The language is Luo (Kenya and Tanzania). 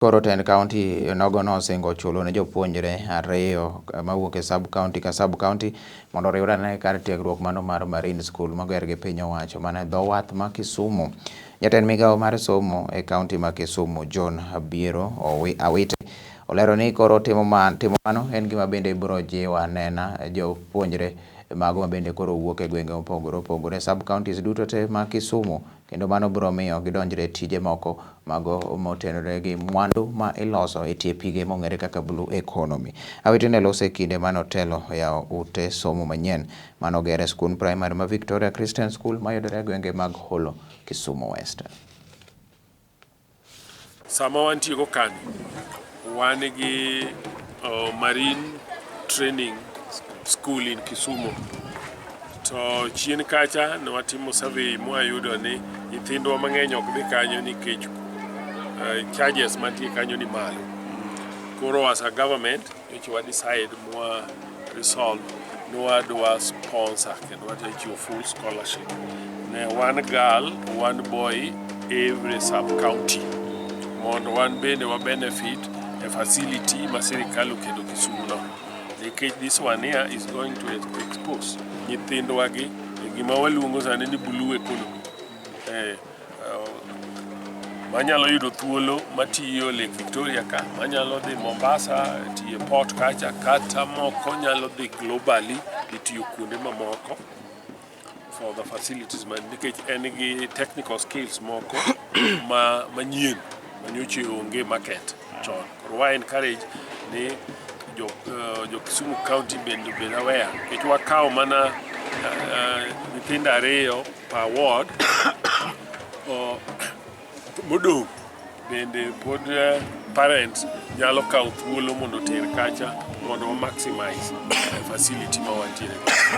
Koro tend county nogono Osingo chulo ne jopuonjre ariyo mawuok e sub county ka sub county mondo oriwre kar tiegruok mano mar Marine School moger gi piny owacho mane dho wath ma Kisumu. Jatend migawo mar somo e kaunti ma Kisumu John Abiero Awite olero ni koro timo mano en gima bende biro jiwo anena jopuonjre mago mabende koro wuok e gwenge mopogore opogore sub counties duto te ma Kisumu, kendo mano biro miyo gidonjre tije moko mago motenore gi mwandu ma iloso e tie pige mong'ere kaka blue economy. Awite ne lose kinde manotelo yawo ute somo manyien manogere skund primary ma Victoria Christian School mayudore e gwenge mag Holo, Kisumu West. Sama wantiego kanyo wan gi Marine Training School in Kisumu, to chien kacha ne watimo survey mwayudo ni nyithindwa mang'eny ok dhi kanyo nikech charges mantie kanyo ni malo. Koro as a government which we decide mwa resolve no wadwa sponsor kendo watachiwo full scholarship ne one girl one boy every sub county mondo wan bende wa benefit a facility ma sirikal oketo Kisumu no. This one here is going to expose nyithindwa gi gima waluongo sani ni blue economy. Manyalo yudo thuolo matiyo Lake Victoria ka, manyalo dhi Mombasa tiyo port kacha, kata moko nyalo dhi globally tiyo kuonde mamoko for the facilities man nikech en gi technical skills moko manyien manyoche onge market chon. Koro encourage ni jo Kisumu County bende aware nikech wakawo mana nyithindo ariyo per ward modong' bende pod parents nyalo kawo thuolo mondo ter kacha mondo maximize facility ma wantiere.